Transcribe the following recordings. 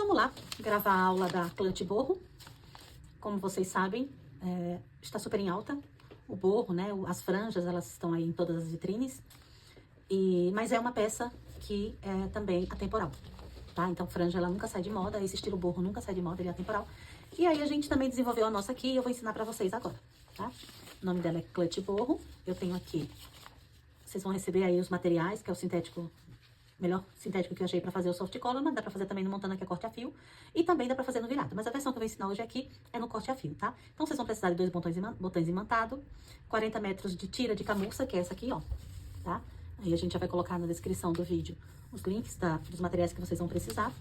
vamos lá gravar a aula da Clutch Borro. Como vocês sabem, está super em alta o borro, né? As franjas, elas estão aí em todas as vitrines. Mas é uma peça que é também atemporal, tá? Então, franja, ela nunca sai de moda, esse estilo borro nunca sai de moda, ele é atemporal. E aí, a gente também desenvolveu a nossa aqui e eu vou ensinar pra vocês agora, tá? O nome dela é Clutch Borro. Eu tenho aqui, vocês vão receber aí os materiais, que é o sintético, melhor sintético que eu achei pra fazer o soft color, mas dá pra fazer também no montana, que é corte a fio, e também dá pra fazer no virado. Mas a versão que eu vou ensinar hoje aqui é no corte a fio, tá? Então, vocês vão precisar de 2 botões imantados, 40 metros de tira de camurça, que é essa aqui, ó, tá? Aí a gente já vai colocar na descrição do vídeo os links dos materiais que vocês vão precisar.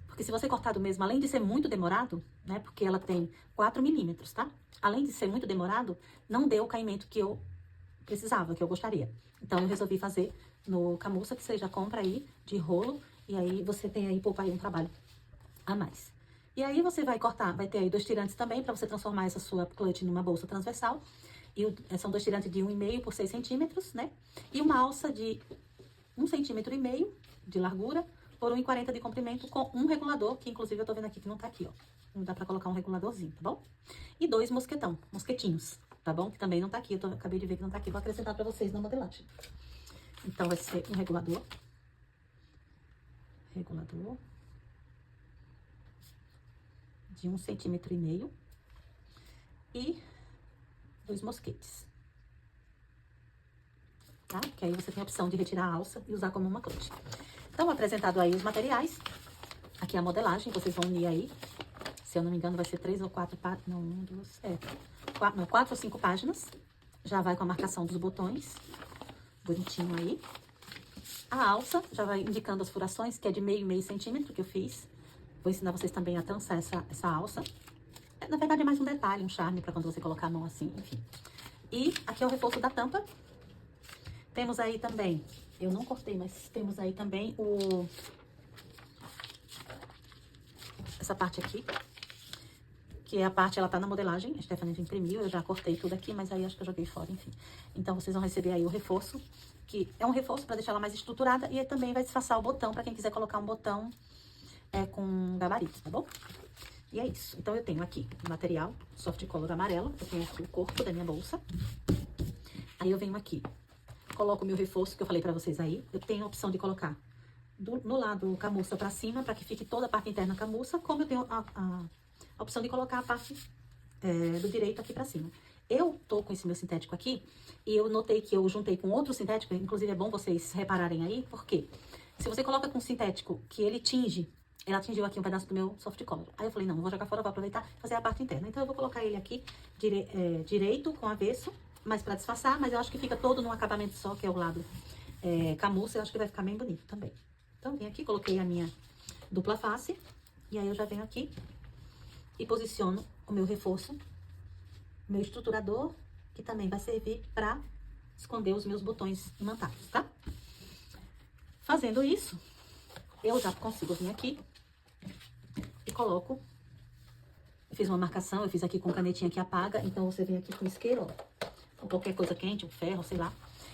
Porque se você cortar do mesmo, além de ser muito demorado, né? Porque ela tem 4 milímetros, tá? Além de ser muito demorado, não deu o caimento que eu precisava, que eu gostaria. Então, eu resolvi fazer no camurça, que você já compra aí, de rolo. E aí, você tem aí, poupa aí um trabalho a mais. E aí, você vai cortar, vai ter aí 2 tirantes também, pra você transformar essa sua clutch numa bolsa transversal. São 2 tirantes de 1,5 por 6 centímetros, né? E uma alça de 1,5 centímetro de largura por 1,40 de comprimento com um regulador, que inclusive eu tô vendo aqui que não tá aqui, ó. Não dá pra colocar um reguladorzinho, tá bom? E 2 mosquetinhos, tá bom? Que também não tá aqui, acabei de ver que não tá aqui, vou acrescentar pra vocês na modelagem. Então, vai ser um regulador de 1,5 centímetro e 2 mosquetes, tá? Que aí você tem a opção de retirar a alça e usar como uma clutch. Então, apresentado aí os materiais, aqui a modelagem, vocês vão unir aí, se eu não me engano vai ser 3 ou 4 páginas, não, 1, 2, 4 ou 5 páginas, já vai com a marcação dos botões, bonitinho aí. A alça, já vai indicando as furações, que é de meio centímetro que eu fiz, vou ensinar vocês também a trançar essa alça. Na verdade é mais um detalhe, um charme para quando você colocar a mão assim, enfim. E aqui é o reforço da tampa. Temos aí também, eu não cortei, mas temos aí também essa parte aqui, que é a parte, ela tá na modelagem, a Stephanie já imprimiu, eu já cortei tudo aqui, mas aí acho que eu joguei fora, enfim. Então, vocês vão receber aí o reforço, que é um reforço para deixar ela mais estruturada, e aí também vai disfarçar o botão, para quem quiser colocar um botão com gabarito, tá bom? E é isso. Então, eu tenho aqui o material soft color amarelo, eu tenho aqui o corpo da minha bolsa. Aí, eu venho aqui, coloco o meu reforço, que eu falei pra vocês aí. Eu tenho a opção de colocar no lado camurça pra cima, pra que fique toda a parte interna camurça, como eu tenho a opção de colocar a parte do direito aqui pra cima. Eu tô com esse meu sintético aqui, e eu notei que eu juntei com outro sintético, inclusive é bom vocês repararem aí, porque se você coloca com sintético que ele ela atingiu aqui um pedaço do meu soft color. Aí eu falei, não vou jogar fora, vou aproveitar e fazer a parte interna. Então, eu vou colocar ele aqui direito com avesso, mas pra disfarçar, mas eu acho que fica todo num acabamento só, que é o lado camurça, eu acho que vai ficar bem bonito também. Então, vim aqui, coloquei a minha dupla face, e aí eu já venho aqui e posiciono o meu reforço, o meu estruturador, que também vai servir pra esconder os meus botões imantados, tá? Fazendo isso, eu já consigo vir aqui e coloco. Eu fiz uma marcação, eu fiz aqui com canetinha que apaga, então você vem aqui com isqueiro, ó, ou qualquer coisa quente, um ferro, sei lá.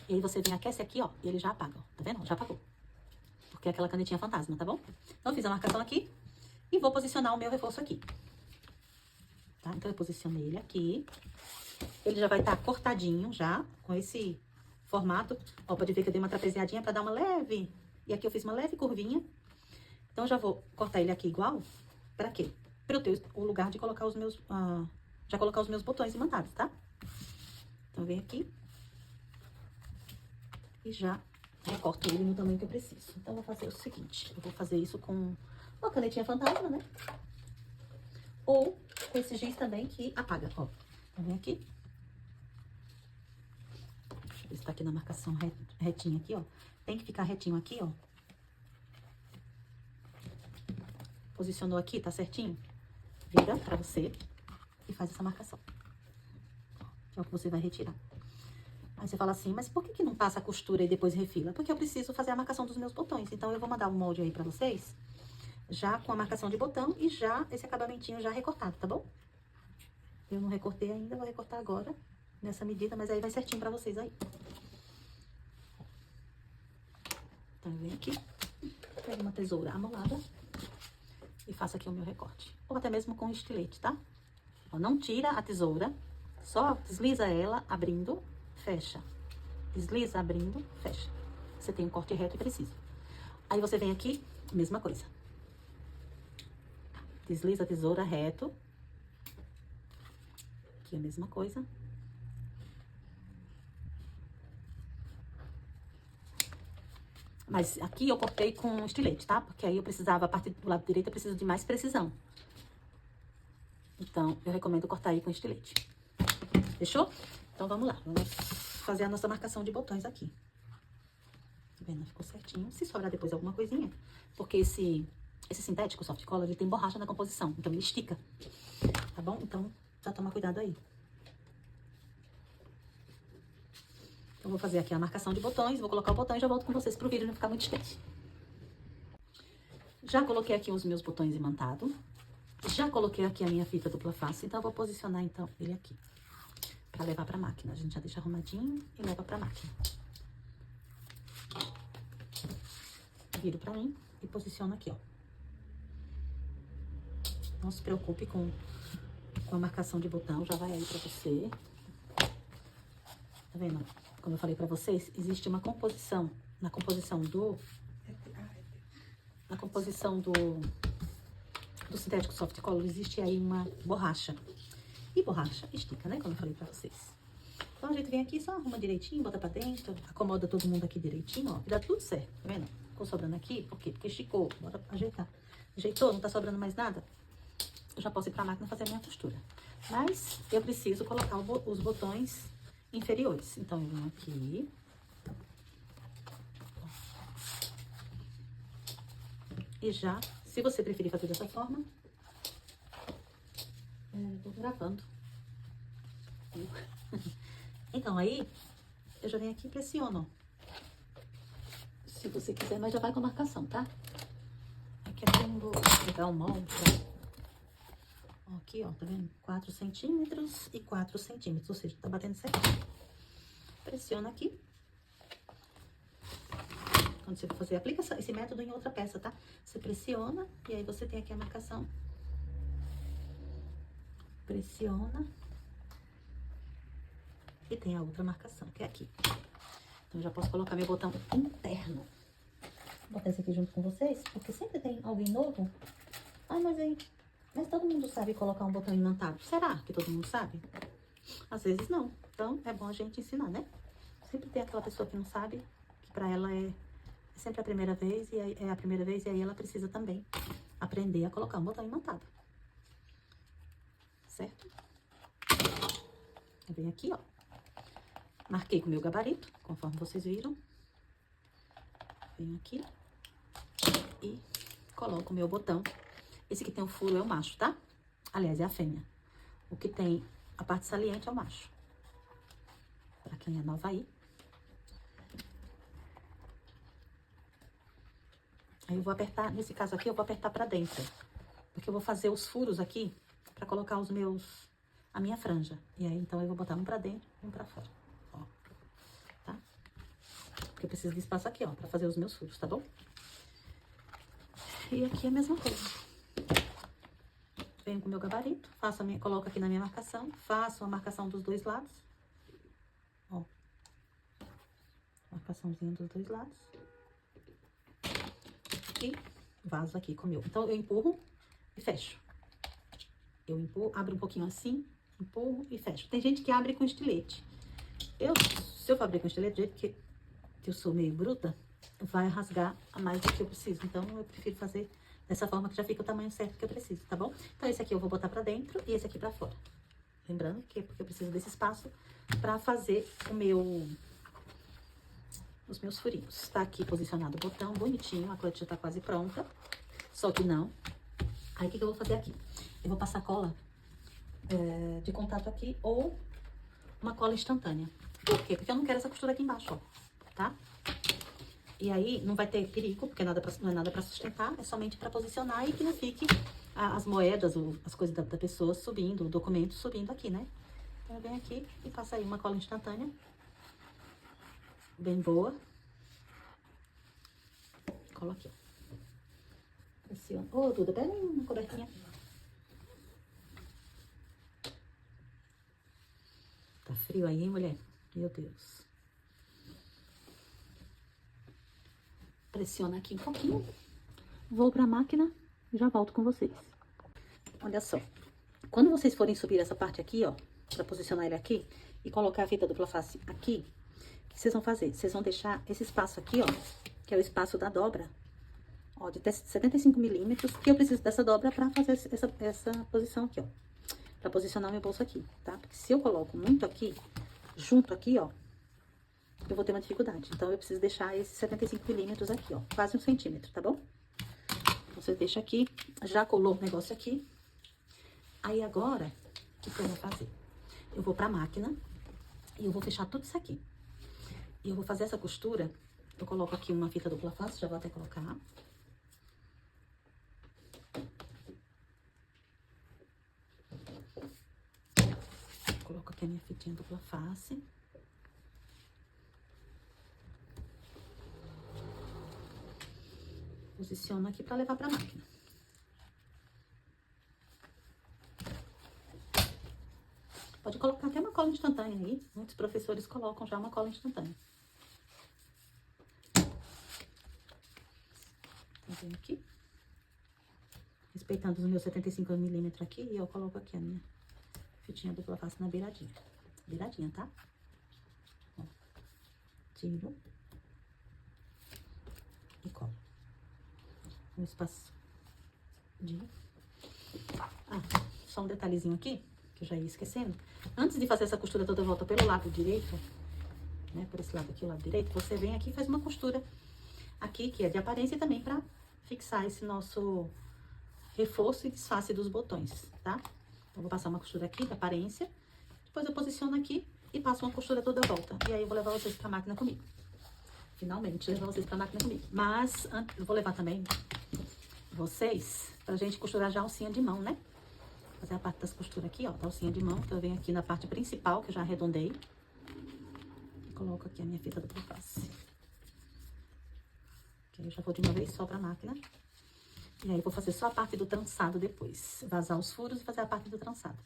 E aí você vem, aquece aqui, ó, e ele já apaga, ó, tá vendo? Já apagou. Porque é aquela canetinha fantasma, tá bom? Então, eu fiz a marcação aqui e vou posicionar o meu reforço aqui. Tá? Então, eu posicionei ele aqui. Ele já vai estar cortadinho, já, com esse formato. Ó, pode ver que eu dei uma trapeziadinha pra dar uma leve... E aqui eu fiz uma leve curvinha. Então, eu já vou cortar ele aqui igual. Pra quê? Pra eu ter o lugar de colocar os meus... já colocar os meus botões imantados, tá? Então, eu venho aqui. E já recorto ele no tamanho que eu preciso. Então, eu vou fazer o seguinte. Eu vou fazer isso com uma canetinha fantasma, né? Ou com esse giz também que apaga, ó. Então, vem aqui. Deixa eu ver se tá aqui na marcação retinha aqui, ó. Tem que ficar retinho aqui, ó. Posicionou aqui, tá certinho? Vira pra você e faz essa marcação. Que é o que você vai retirar. Aí você fala assim, mas por que não passa a costura e depois refila? Porque eu preciso fazer a marcação dos meus botões. Então, eu vou mandar um molde aí pra vocês, já com a marcação de botão e já esse acabamentinho já recortado, tá bom? Eu não recortei ainda, vou recortar agora, nessa medida, mas aí vai certinho pra vocês aí. Então, eu venho aqui, pego uma tesoura amolada e faço aqui o meu recorte. Ou até mesmo com estilete, tá? Ó, não tira a tesoura, só desliza ela, abrindo, fecha. Desliza, abrindo, fecha. Você tem um corte reto e preciso. Aí você vem aqui, mesma coisa. Desliza a tesoura reto. Aqui a mesma coisa. Mas aqui eu cortei com estilete, tá? Porque aí eu precisava, a parte do lado direito, eu preciso de mais precisão. Então, eu recomendo cortar aí com estilete. Fechou? Então, vamos lá. Vamos fazer a nossa marcação de botões aqui. Tá vendo? Ficou certinho. Se sobrar depois alguma coisinha, porque esse sintético soft color, ele tem borracha na composição. Então, ele estica. Tá bom? Então, já toma cuidado aí. Eu vou fazer aqui a marcação de botões, vou colocar o botão e já volto com vocês pro vídeo não ficar muito extenso. Já coloquei aqui os meus botões imantados. Já coloquei aqui a minha fita dupla face, então eu vou posicionar, então, ele aqui. Pra levar pra máquina. A gente já deixa arrumadinho e leva pra máquina. Viro pra mim e posiciono aqui, ó. Não se preocupe com a marcação de botão, já vai aí pra você. Tá vendo? Como eu falei pra vocês, existe uma composição, na composição do sintético soft color, existe aí uma borracha. E borracha estica, né? Como eu falei pra vocês. Então, a gente vem aqui, só arruma direitinho, bota pra dentro, acomoda todo mundo aqui direitinho, ó. E dá tudo certo, tá vendo? Ficou sobrando aqui, por quê? Porque esticou. Bora ajeitar. Ajeitou, não tá sobrando mais nada? Eu já posso ir pra máquina fazer a minha costura. Mas, eu preciso colocar os botões inferiores. Então, eu venho aqui. E já, se você preferir fazer dessa forma, tô gravando. Então, aí, eu já venho aqui e pressiono. Se você quiser, mas já vai com a marcação, tá? Aqui é como vou pegar o molde, ó. Aqui, ó, tá vendo? 4 centímetros e 4 centímetros, ou seja, tá batendo certinho. Pressiona aqui. Quando você for fazer, aplica esse método em outra peça, tá? Você pressiona e aí você tem aqui a marcação. Pressiona. E tem a outra marcação, que é aqui. Então, eu já posso colocar meu botão interno. Vou botar esse aqui junto com vocês, porque sempre tem alguém novo. Ah, mas todo mundo sabe colocar um botão imantado. Será que todo mundo sabe? Às vezes não. Então, é bom a gente ensinar, né? Sempre tem aquela pessoa que não sabe, que pra ela é sempre a primeira vez, e aí, é a primeira vez, e aí ela precisa também aprender a colocar um botão imantado. Certo? Eu venho aqui, ó. Marquei com o meu gabarito, conforme vocês viram. Venho aqui e coloco o meu botão. Esse que tem o furo é o macho, tá? Aliás, é a fêmea. O que tem a parte saliente é o macho. Pra quem é nova aí. Aí eu vou apertar, nesse caso aqui, eu vou apertar pra dentro. Porque eu vou fazer os furos aqui pra colocar a minha franja. E aí, então, eu vou botar um pra dentro e um pra fora. Ó, tá? Porque eu preciso de espaço aqui, ó, pra fazer os meus furos, tá bom? E aqui é a mesma coisa. Venho com o meu gabarito, coloco aqui na minha marcação, faço a marcação dos dois lados. Ó. Marcaçãozinha dos dois lados. E vazo aqui com o meu. Então, eu empurro e fecho. Eu empurro, abro um pouquinho assim, empurro e fecho. Tem gente que abre com estilete. Se eu for abrir com estilete, do jeito que eu sou meio bruta, vai rasgar a mais do que eu preciso. Então, eu prefiro fazer dessa forma que já fica o tamanho certo que eu preciso, tá bom? Então, esse aqui eu vou botar pra dentro e esse aqui pra fora. Lembrando que é porque eu preciso desse espaço pra fazer os meus furinhos. Tá aqui posicionado o botão, bonitinho, a clutch já tá quase pronta. Só que não. Aí, o que eu vou fazer aqui? Eu vou passar cola de contato aqui ou uma cola instantânea. Por quê? Porque eu não quero essa costura aqui embaixo, ó, tá? E aí, não vai ter perigo, porque não é nada pra sustentar, é somente pra posicionar e que não fique as moedas, as coisas da pessoa subindo, o documento subindo aqui, né? Então, eu venho aqui e passo aí uma cola instantânea. Bem boa. Colo aqui, ó. Pressiona. Ô, Duda, pega uma cobertinha. Tá frio aí, hein, mulher? Meu Deus. Pressiona aqui um pouquinho. Vou pra máquina e já volto com vocês. Olha só. Quando vocês forem subir essa parte aqui, ó, pra posicionar ele aqui e colocar a fita dupla face aqui, o que vocês vão fazer? Vocês vão deixar esse espaço aqui, ó, que é o espaço da dobra, ó, de 75 milímetros, que eu preciso dessa dobra pra fazer essa posição aqui, ó. Pra posicionar meu bolso aqui, tá? Porque se eu coloco muito aqui, junto aqui, ó, eu vou ter uma dificuldade. Então, eu preciso deixar esses 75 milímetros aqui, ó, quase 1 centímetro, tá bom? Você deixa aqui, já colou o negócio aqui. Aí, agora, o que eu vou fazer? Eu vou pra máquina e eu vou fechar tudo isso aqui. E eu vou fazer essa costura, eu coloco aqui uma fita dupla face, já vou até colocar. Coloco aqui a minha fitinha dupla face. Posiciono aqui pra levar pra máquina. Pode colocar até uma cola instantânea aí. Muitos professores colocam já uma cola instantânea. Então, aqui. Respeitando os meus 75 milímetros aqui, e eu coloco aqui a minha fitinha dupla face na beiradinha. Beiradinha, tá? Ó, tiro. E colo. Um espaço de... Ah, só um detalhezinho aqui, que eu já ia esquecendo. Antes de fazer essa costura toda volta pelo lado direito, né, por esse lado aqui, o lado direito, você vem aqui e faz uma costura aqui, que é de aparência, e também pra fixar esse nosso reforço e disfarce dos botões, tá? Então, vou passar uma costura aqui de aparência, depois eu posiciono aqui e passo uma costura toda a volta. E aí, eu vou levar vocês pra máquina comigo. Finalmente, levar vocês pra máquina comigo. Mas, eu vou levar também vocês pra gente costurar já a alcinha de mão, né? Fazer a parte das costuras aqui, ó, da alcinha de mão, que eu venho aqui na parte principal, que eu já arredondei. Coloco aqui a minha fita dupla face. Que aí eu já vou de uma vez só pra máquina. E aí, eu vou fazer só a parte do trançado depois. Vazar os furos e fazer a parte do trançado.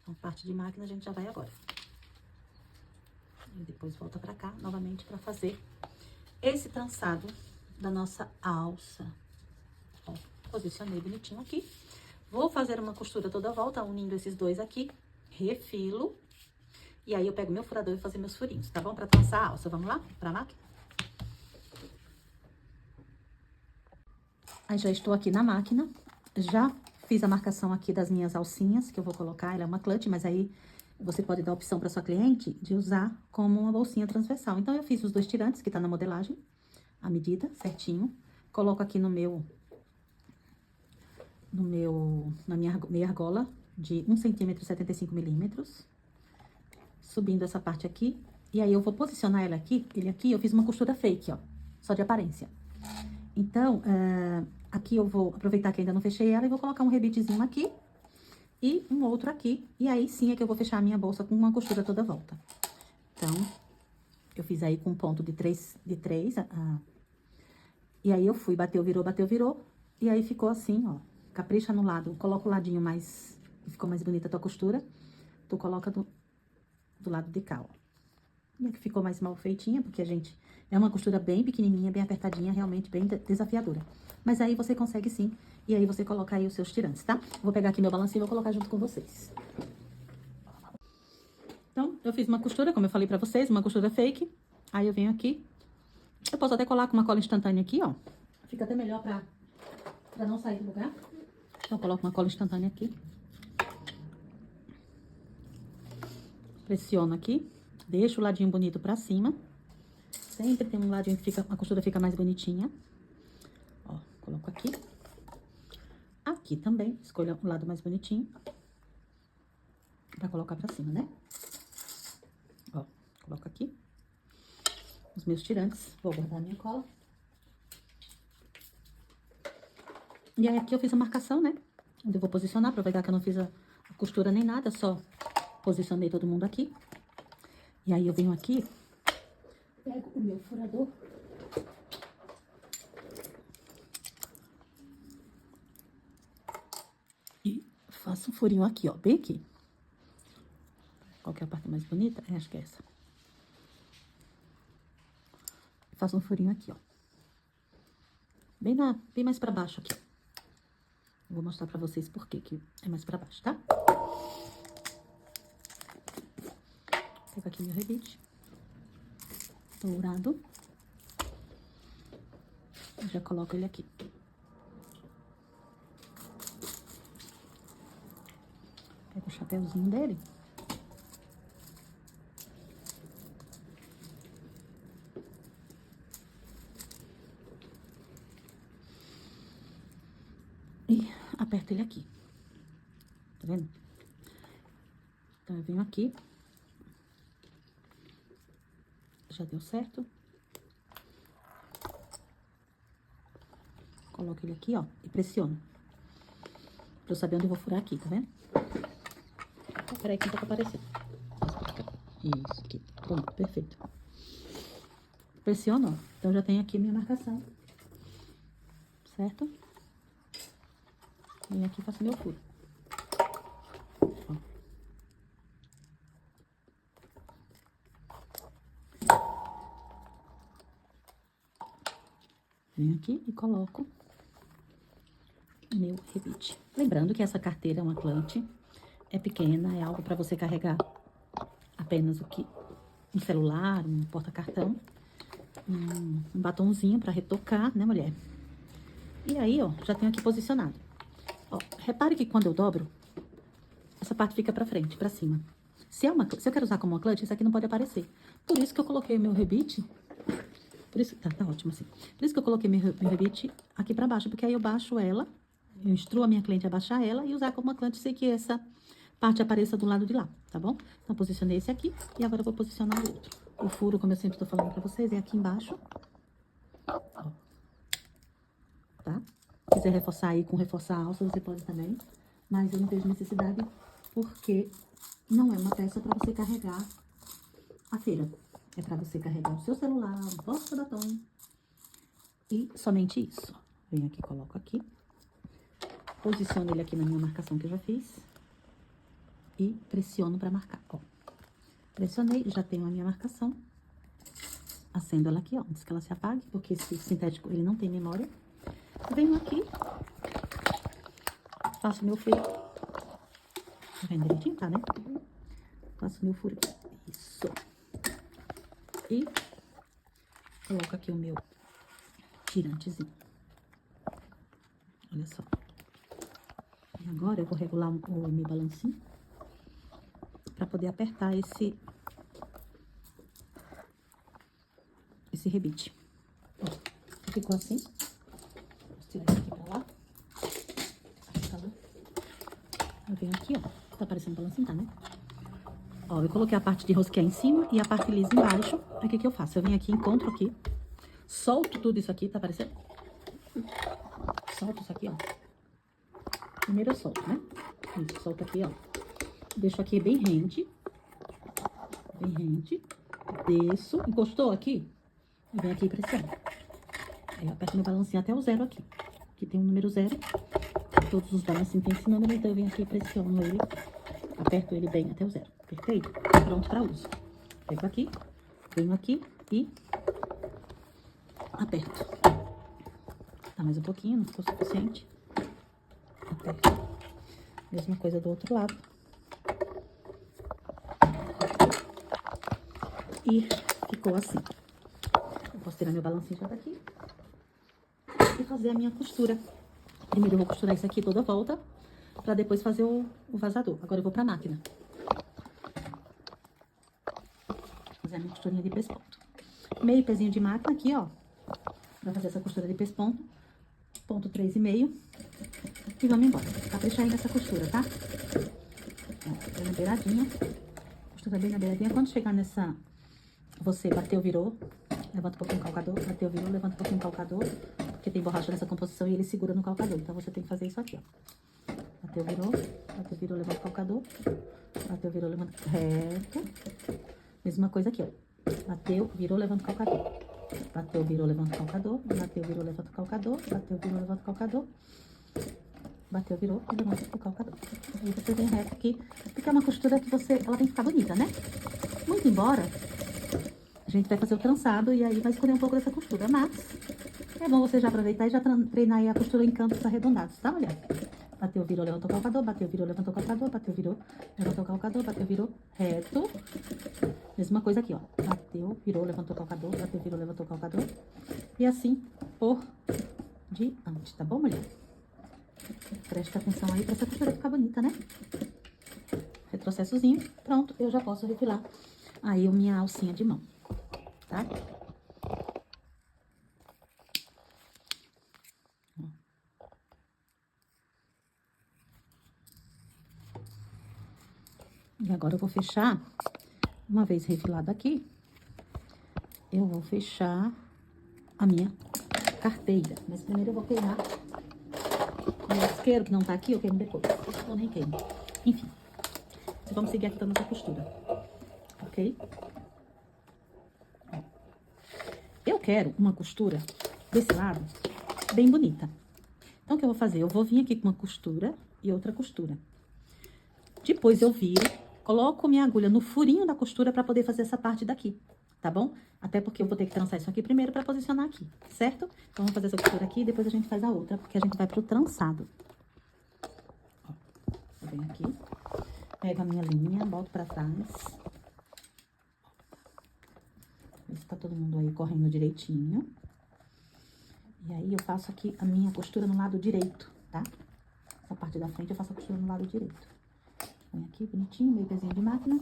Então, parte de máquina a gente já vai agora. E depois volta pra cá, novamente, pra fazer esse trançado da nossa alça. Ó, posicionei bonitinho aqui. Vou fazer uma costura toda a volta, unindo esses dois aqui. Refilo. E aí, eu pego meu furador e vou fazer meus furinhos, tá bom? Pra trançar a alça. Vamos lá? Pra máquina? Aí, já estou aqui na máquina. Já fiz a marcação aqui das minhas alcinhas, que eu vou colocar. Ela é uma clutch, mas aí você pode dar a opção para sua cliente de usar como uma bolsinha transversal. Então, eu fiz os 2 tirantes, que tá na modelagem, a medida, certinho. Coloco aqui na minha meia argola de 1 centímetro e 75 milímetros. Subindo essa parte aqui. E aí, eu vou posicionar ele aqui, eu fiz uma costura fake, ó, só de aparência. Então, aqui eu vou aproveitar que ainda não fechei ela e vou colocar um rebitezinho aqui e um outro aqui. E aí sim é que eu vou fechar a minha bolsa com uma costura toda a volta. Então, eu fiz aí com um ponto de 3. E aí eu fui, bateu, virou. E aí ficou assim, ó. Capricha no lado, coloca o ladinho mais, que ficou mais bonita a tua costura. Tu coloca do lado de cá, ó. E aqui ficou mais mal feitinha, porque a gente... É uma costura bem pequenininha, bem apertadinha, realmente bem desafiadora. Mas aí você consegue sim. E aí você coloca aí os seus tirantes, tá? Vou pegar aqui meu balancinho e vou colocar junto com vocês. Então, eu fiz uma costura, como eu falei pra vocês, uma costura fake. Aí eu venho aqui. Eu posso até colar com uma cola instantânea aqui, ó. Fica até melhor pra não sair do lugar. Então, eu coloco uma cola instantânea aqui. Pressiono aqui. Deixo o ladinho bonito pra cima. Sempre tem um ladinho que a costura fica mais bonitinha. Ó, coloco aqui. Aqui também, escolha o lado mais bonitinho. Pra colocar pra cima, né? Ó, coloco aqui. Os meus tirantes. Vou guardar a minha cola. E aí, aqui eu fiz a marcação, né? Onde eu vou posicionar, aproveitar que eu não fiz a costura nem nada, só posicionei todo mundo aqui. E aí, eu venho aqui, pego o meu furador. Faço um furinho aqui, ó, bem aqui. Qual que é a parte mais bonita? Acho que é essa. Faço um furinho aqui, ó. Bem mais pra baixo aqui. Vou mostrar pra vocês por que é mais pra baixo, tá? Pego aqui meu rebite. Dourado. Já coloco ele aqui. Pego o chapéuzinho dele. E aperto ele aqui. Tá vendo? Então, eu venho aqui. Já deu certo. Coloco ele aqui, ó, e pressiono. Pra eu saber onde eu vou furar aqui, tá vendo? Oh, peraí que não tá aparecendo. Isso aqui. Pronto, perfeito. Pressiono, ó. Então, já tenho aqui minha marcação. Certo? Venho aqui e faço meu furo. Ó. Venho aqui e coloco meu rebite. Lembrando que essa carteira é uma clutch, é pequena, é algo para você carregar apenas um celular, um porta-cartão, um batonzinho para retocar, né, mulher? E aí, ó, já tenho aqui posicionado. Ó, repare que quando eu dobro, essa parte fica pra frente, pra cima. Se eu quero usar como uma clutch, isso aqui não pode aparecer. Por isso que eu coloquei o meu rebite. Por isso, tá ótimo assim. Por isso que eu coloquei meu rebite aqui pra baixo, porque aí eu baixo ela, eu instruo a minha cliente a baixar ela e usar como uma clutch, sei que essa parte apareça do lado de lá, tá bom? Então, posicionei esse aqui e agora eu vou posicionar o outro. O furo, como eu sempre tô falando pra vocês, é aqui embaixo. Ó. Tá? Se quiser reforçar aí com reforçar a alça, você pode também. Mas eu não vejo necessidade porque não é uma peça para você carregar a feira. É para você carregar o seu celular, um porta-batom. E somente isso. Venho aqui, coloco aqui. Posiciono ele aqui na minha marcação que eu já fiz. E pressiono para marcar, ó. Pressionei, já tenho a minha marcação. Acendo ela aqui, ó, antes que ela se apague, porque esse sintético, ele não tem memória. Venho aqui, faço meu furo. Tá vendo direitinho, tá, né? Faço meu furo aqui. Isso. E coloco aqui o meu tirantezinho. Olha só. E agora eu vou regular o meu balancinho pra poder apertar esse rebite. Ó, ficou assim. Vou tirar isso aqui pra lá. Eu venho aqui, ó. Tá aparecendo o balancinho, tá, né? Ó, eu coloquei a parte de rosquear em cima e a parte lisa embaixo. Aí, o que que eu faço? Eu venho aqui, encontro aqui. Solto tudo isso aqui, tá aparecendo? Solto isso aqui, ó. Primeiro eu solto, né? Isso, solto aqui, ó. Deixo aqui bem rente. Bem rente. Desço. Encostou aqui? E venho aqui e pressiono. Aí eu aperto meu balancinho até o 0 aqui. Aqui tem um número 0. Todos os balancinhos tem esse número, então eu venho aqui e pressiono ele. Aperto ele bem até o 0. Perfeito? Pronto para uso. Pego aqui, venho aqui e aperto. Tá mais um pouquinho, não ficou suficiente. Aperto. Mesma coisa do outro lado. E ficou assim. Eu posso tirar meu balancinho já daqui e fazer a minha costura. Primeiro eu vou costurar isso aqui toda a volta, pra depois fazer o vazador. Agora eu vou pra máquina. Fazer a minha costurinha de pesponto. Meio pezinho de máquina aqui, ó. Pra fazer essa costura de pesponto. Ponto 3,5. E vamos embora. Caprichar aí nessa costura, tá? Ó, bem na beiradinha. Costura bem na beiradinha. Quando chegar nessa... Você bateu, virou. Levanta um pouquinho o calcador. Bateu, virou. Levanta um pouquinho o calcador. Porque tem borracha nessa composição e ele segura no calcador. Então, você tem que fazer isso aqui, ó. Bateu, virou, levanta o calcador. Bateu, virou, levanta reto. Mesma coisa aqui, ó. Bateu, virou, levanta o calcador. Bateu, virou, levanta o calcador. Bateu, virou, levanta o calcador. Bateu, virou, levanta o calcador. bateu, virou, e levanta pro calcador. Aí você vem reto aqui, porque é uma costura que ela tem que ficar bonita, né? Muito embora, a gente vai fazer o trançado e aí vai escolher um pouco dessa costura, mas é bom você já aproveitar e já treinar aí a costura em cantos arredondados, tá? Olha, bateu, virou, levantou o calcador, bateu, virou, levantou o calcador, bateu, virou, levantou o calcador, bateu, virou, reto. Mesma coisa aqui, ó, bateu, virou, levantou o calcador, bateu, virou, levantou o calcador. E assim por diante, tá bom, mulher? Presta atenção aí pra essa costura ficar bonita, né? Retrocessozinho, pronto, eu já posso refilar aí a minha alcinha de mão, tá? E agora eu vou fechar, uma vez refilado aqui, eu vou fechar a minha carteira. Mas primeiro eu vou queimar o isqueiro, que não tá aqui, eu queimo depois. Ou nem queimo. Enfim, vamos seguir aqui pra nossa costura, ok? Eu quero uma costura desse lado bem bonita. Então, o que eu vou fazer? Eu vou vir aqui com uma costura e outra costura. Depois eu viro, coloco minha agulha no furinho da costura pra poder fazer essa parte daqui, tá bom? Até porque eu vou ter que trançar isso aqui primeiro pra posicionar aqui, certo? Então, vamos fazer essa costura aqui e depois a gente faz a outra, porque a gente vai pro trançado. Ó, eu venho aqui, pego a minha linha, boto pra trás. Vê se tá todo mundo aí correndo direitinho. E aí, eu faço aqui a minha costura no lado direito, tá? Essa parte da frente eu faço a costura no lado direito. Põe aqui, bonitinho, meio pezinho de máquina.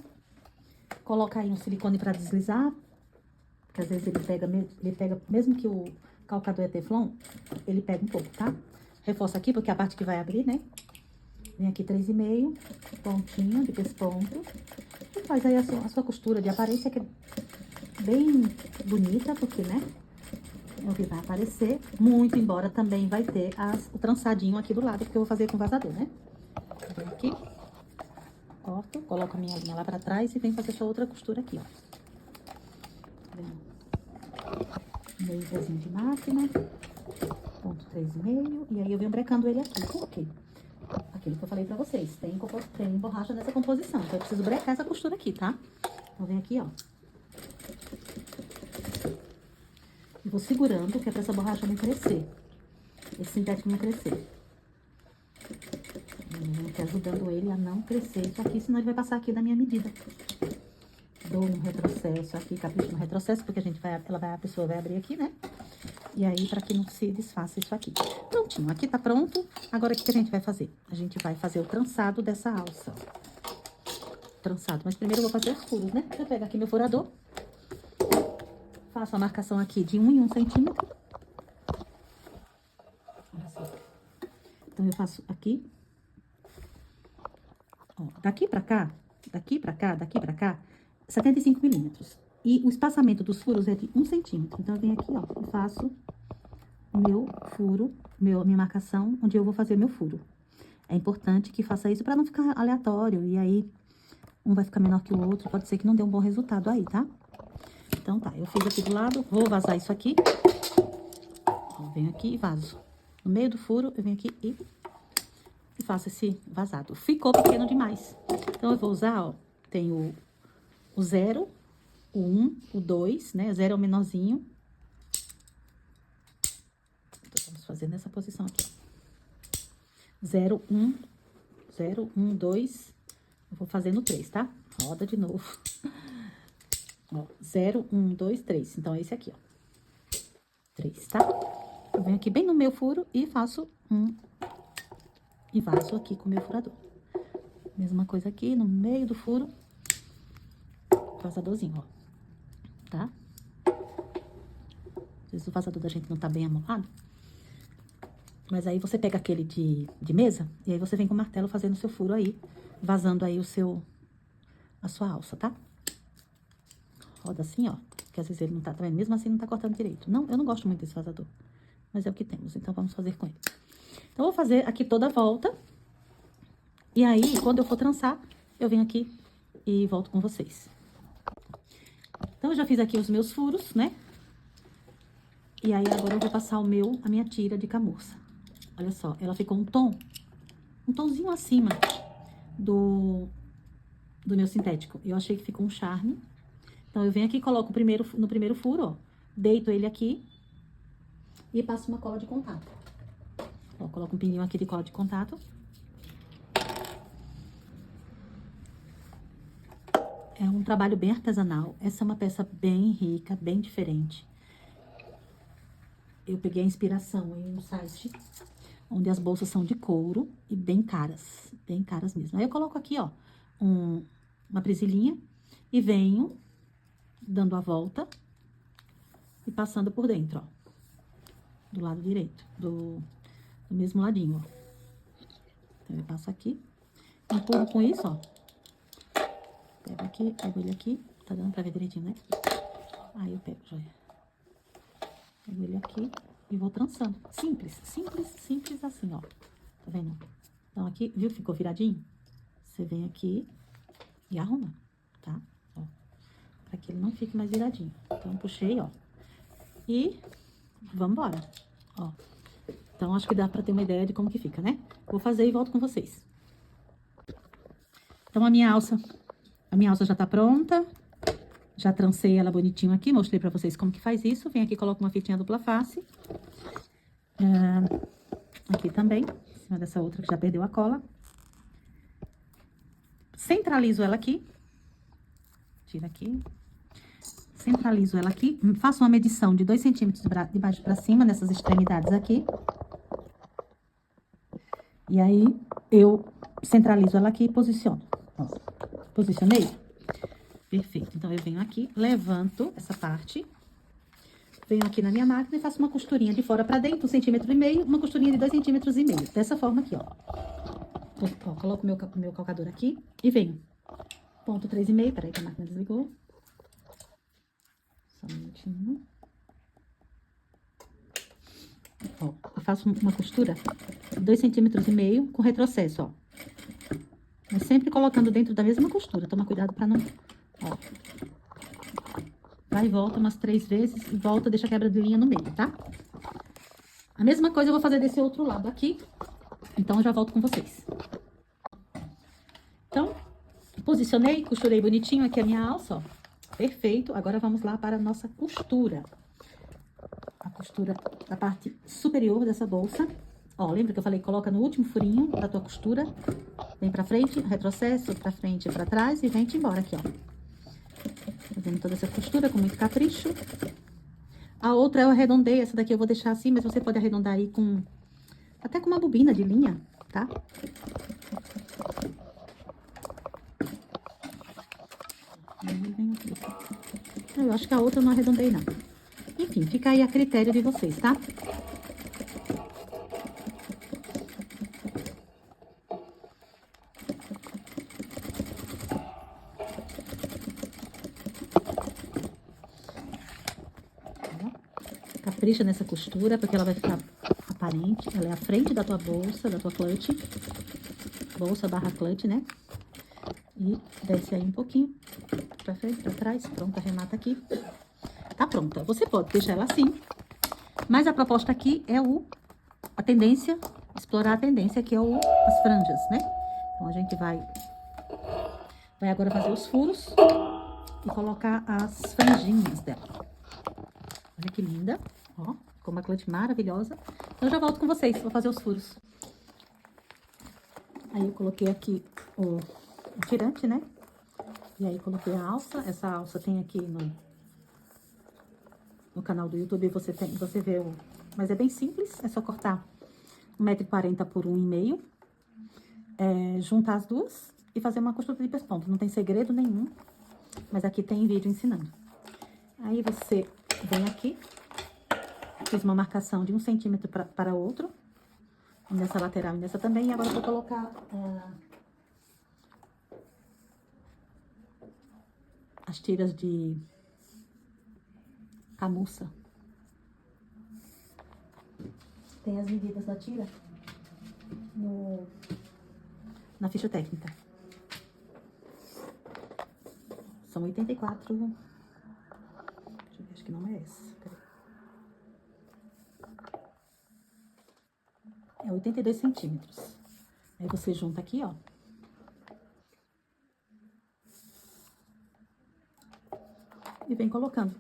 Coloca aí um silicone pra deslizar, porque às vezes ele pega, mesmo que o calcador é teflon, ele pega um pouco, tá? Reforça aqui, porque é a parte que vai abrir, né? Vem aqui 3,5, pontinho de pesponto. E faz aí a sua costura de aparência, que é bem bonita, porque, né? É o que vai aparecer, muito embora também vai ter o trançadinho aqui do lado, porque eu vou fazer com vazador, né? Vem aqui, corto, coloco a minha linha lá pra trás e venho fazer essa outra costura aqui, ó. Meio pezinho de máquina, ponto 3,5, e aí eu venho brecando ele aqui. Por quê? Aquilo que eu falei pra vocês, tem borracha nessa composição, então eu preciso brecar essa costura aqui, tá? Então vem aqui, ó. Eu vou segurando, que é pra essa borracha não crescer. Esse sintético não crescer. Eu vou aqui ajudando ele a não crescer isso aqui, senão ele vai passar aqui da minha medida. Dou um retrocesso aqui, capricho no retrocesso, porque a pessoa vai abrir aqui, né? E aí, pra que não se desfaça isso aqui. Prontinho, aqui tá pronto. Agora, o que a gente vai fazer? A gente vai fazer o trançado dessa alça. Trançado, mas primeiro eu vou fazer os furos, né? Eu pego aqui meu furador. Faço a marcação aqui de 1 em 1 centímetro. Olha só. Então, eu faço aqui. Ó, daqui pra cá, 75 milímetros. E o espaçamento dos furos é de 1 centímetro. Então, eu venho aqui, ó, e faço o meu furo, minha marcação, onde eu vou fazer meu furo. É importante que faça isso pra não ficar aleatório. E aí, um vai ficar menor que o outro. Pode ser que não dê um bom resultado aí, tá? Então, tá, eu fiz aqui do lado, vou vazar isso aqui. Eu venho aqui e vazo. No meio do furo, eu venho aqui e faço esse vazado. Ficou pequeno demais. Então, eu vou usar, ó, tem o 0, o 1, o 2, né? O 0 é o menorzinho. Então, vamos fazer nessa posição aqui, ó. 0, 1, 0, 1, 2. Eu vou fazer no 3, tá? Roda de novo. Ó, 0, 1, 2, 3. Então, é esse aqui, ó. 3, tá? Eu venho aqui bem no meu furo e faço e vazo aqui com o meu furador. Mesma coisa aqui, no meio do furo. Vazadorzinho, ó. Tá? Às vezes o vazador da gente não tá bem amarrado. Mas aí você pega aquele de mesa e aí você vem com o martelo fazendo o seu furo aí, vazando aí a sua alça, tá? Roda assim, ó, que às vezes ele não tá, também, mesmo assim não tá cortando direito. Não, eu não gosto muito desse vazador, mas é o que temos, então vamos fazer com ele. Então, eu vou fazer aqui toda a volta, e aí, quando eu for trançar, eu venho aqui e volto com vocês. Então, eu já fiz aqui os meus furos, né? E aí, agora eu vou passar a minha tira de camurça. Olha só, ela ficou um tom um tonzinho acima do meu sintético. Eu achei que ficou um charme. Então, eu venho aqui e coloco no primeiro furo, ó. Deito ele aqui e passo uma cola de contato. Ó, coloco um pininho aqui de cola de contato. É um trabalho bem artesanal. Essa é uma peça bem rica, bem diferente. Eu peguei a inspiração em um site onde as bolsas são de couro e bem caras mesmo. Aí eu coloco aqui, ó, uma presilhinha e venho dando a volta e passando por dentro, ó, do lado direito, do mesmo ladinho, ó. Então, eu passo aqui, empurro com isso, ó. Pego aqui, pego ele aqui, tá dando pra ver direitinho, né? Aí eu pego, joia. Pego ele aqui e vou trançando. Simples, simples, simples assim, ó. Tá vendo? Então, aqui, viu? Ficou viradinho? Você vem aqui e arruma, tá? Ó, pra que ele não fique mais viradinho. Então, puxei, ó. E vambora, ó. Então, acho que dá pra ter uma ideia de como que fica, né? Vou fazer e volto com vocês. Então, a minha alça já tá pronta. Já trancei ela bonitinho aqui, mostrei pra vocês como que faz isso. Vem aqui, coloco uma fitinha dupla face. Aqui também, em cima dessa outra que já perdeu a cola. Centralizo ela aqui. Tira aqui. Centralizo ela aqui. Faço uma medição de 2 centímetros de baixo pra cima, nessas extremidades aqui. E aí, eu centralizo ela aqui e posiciono. Ó, posicionei? Perfeito. Então, eu venho aqui, levanto essa parte. Venho aqui na minha máquina e faço uma costurinha de fora pra dentro, 1,5 centímetros, uma costurinha de 2,5 centímetros. Dessa forma aqui, ó. Ó, coloco o meu calcador aqui e venho. Ponto 3,5, peraí que a máquina desligou. Só um minutinho. Ó, eu faço uma costura de 2,5 centímetros com retrocesso, ó. Mas sempre colocando dentro da mesma costura. Toma cuidado pra não... Ó. Vai e volta umas 3 vezes e volta, deixa a quebra de linha no meio, tá? A mesma coisa eu vou fazer desse outro lado aqui. Então, eu já volto com vocês. Então, posicionei, costurei bonitinho aqui a minha alça, ó. Perfeito. Agora, vamos lá para a nossa costura. A costura da parte superior dessa bolsa. Ó, lembra que eu falei, coloca no último furinho da tua costura. Vem pra frente, retrocesso, pra frente e pra trás e vem-te embora aqui, ó. Fazendo toda essa costura com muito capricho. A outra eu arredondei, essa daqui eu vou deixar assim, mas você pode arredondar aí com... até com uma bobina de linha, tá? Eu acho que a outra eu não arredondei, não. Enfim, fica aí a critério de vocês, tá? Capricha nessa costura, porque ela vai ficar aparente. Ela é a frente da tua bolsa, da tua clutch. Bolsa barra clutch, né? E desce aí um pouquinho. Pra frente, pra trás. Pronto, arremata aqui. Tá pronta. Você pode deixar ela assim. Mas a proposta aqui é a tendência, explorar a tendência, que é as franjas, né? Então, a gente vai agora fazer os furos e colocar as franjinhas dela. Olha que linda, ó, ficou uma clutch maravilhosa. Então, eu já volto com vocês, vou fazer os furos. Aí, eu coloquei aqui o tirante, né? E aí, coloquei a alça. Essa alça tem aqui no canal do YouTube, você vê Mas é bem simples, é só cortar 1,40 m por 1,5 m. Juntar as duas e fazer uma costura de pesponto. Não tem segredo nenhum, mas aqui tem vídeo ensinando. Aí, você vem aqui, fiz uma marcação de 1 centímetro para outro, nessa lateral e nessa também. E agora eu vou colocar as tiras de camurça. Tem as medidas da tira na ficha técnica. São 84... Deixa eu ver, acho que não é essa. Peraí. É 82 centímetros. Aí você junta aqui, ó. E vem colocando.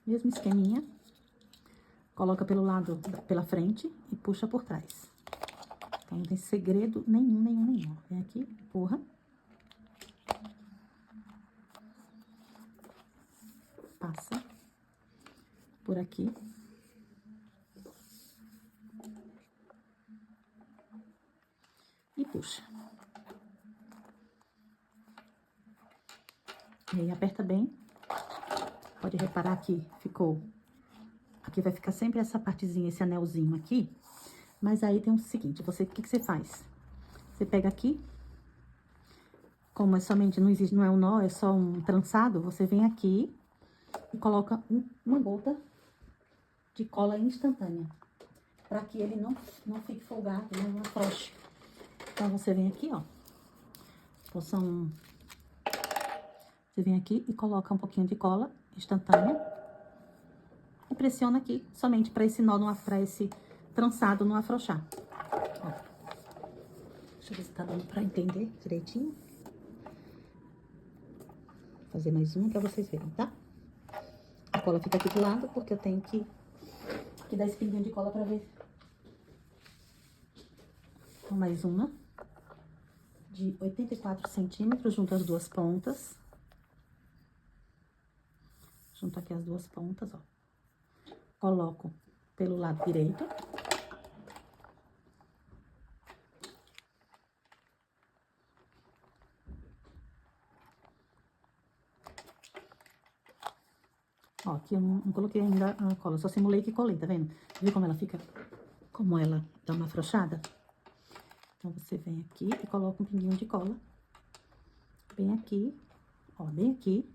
Mesmo esqueminha. Coloca pelo lado, pela frente e puxa por trás. Então, não tem segredo nenhum. Vem aqui, empurra. Passa por aqui. E puxa. E aí, aperta bem. Pode reparar que ficou... Aqui vai ficar sempre essa partezinha, esse anelzinho aqui. Mas aí tem o seguinte, o que você faz? Você pega aqui, como é somente, não é um nó, é só um trançado, você vem aqui e coloca uma gota de cola instantânea. Pra que ele não fique folgado, não afrouxe. Então, você vem aqui, ó. Você vem aqui e coloca um pouquinho de cola instantânea. E pressiona aqui, somente para esse nó, para esse trançado não afrouxar. Ó. Deixa eu ver se tá dando pra entender direitinho. Vou fazer mais uma pra vocês verem, tá? A cola fica aqui do lado, porque eu tenho que dar esse pinguinho de cola pra ver. Então, mais uma. De 84 centímetros, junto as duas pontas. Junto aqui as duas pontas, ó. Coloco pelo lado direito. Ó, aqui eu não coloquei ainda a cola, só simulei que colei, tá vendo? Viu como ela fica? Como ela dá uma afrouxada? Então, você vem aqui e coloca um pinguinho de cola. Bem aqui, ó, bem aqui.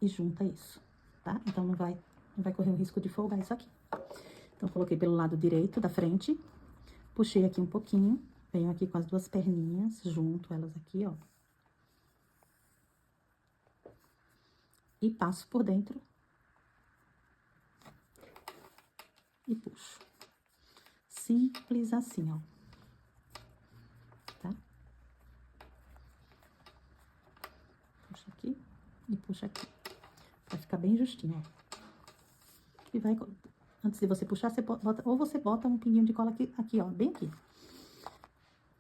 E junta isso, tá? Então, não vai correr o risco de folgar isso aqui. Então, coloquei pelo lado direito da frente. Puxei aqui um pouquinho. Venho aqui com as duas perninhas, junto elas aqui, ó. E passo por dentro. E puxo. Simples assim, ó. Tá? Puxa aqui e puxa aqui. Vai ficar bem justinho, ó. E vai... Antes de você puxar, você bota um pinguinho de cola aqui, ó, bem aqui.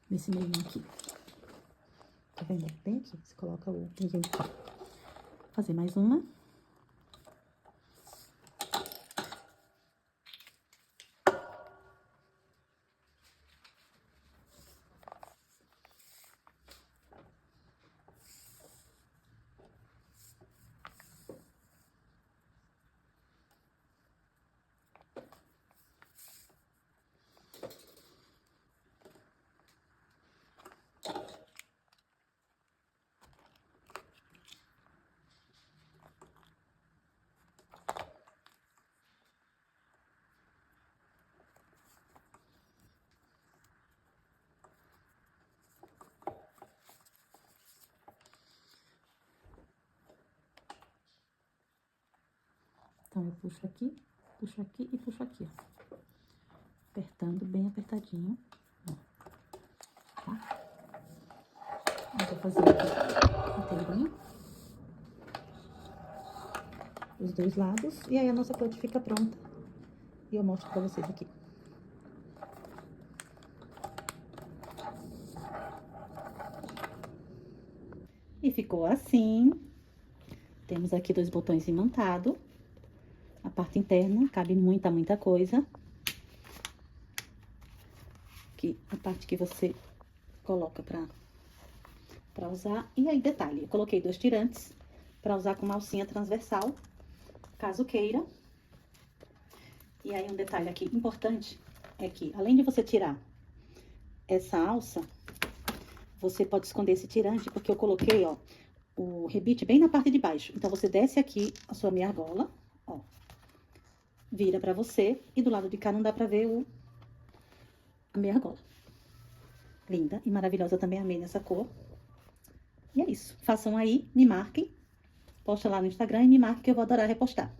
Nesse meio aqui. Tá vendo? Bem aqui. Você coloca o pinguinho de cola. Vou fazer mais uma. Então, eu puxo aqui e puxo aqui, ó. Apertando, bem apertadinho, ó. Tá? Eu vou fazer aqui inteirinho. Os dois lados. E aí, a nossa corte fica pronta. E eu mostro pra vocês aqui. E ficou assim. Temos aqui 2 botões imantados. A parte interna, cabe muita coisa. Aqui, a parte que você coloca pra usar. E aí, detalhe, eu coloquei 2 tirantes pra usar com uma alcinha transversal, caso queira. E aí, um detalhe aqui importante é que, além de você tirar essa alça, você pode esconder esse tirante, porque eu coloquei, ó, o rebite bem na parte de baixo. Então, você desce aqui a sua meia argola, ó. Vira pra você, e do lado de cá não dá pra ver a meia argola. Linda e maravilhosa também, amei nessa cor. E é isso. Façam aí, me marquem. Posta lá no Instagram e me marque que eu vou adorar repostar.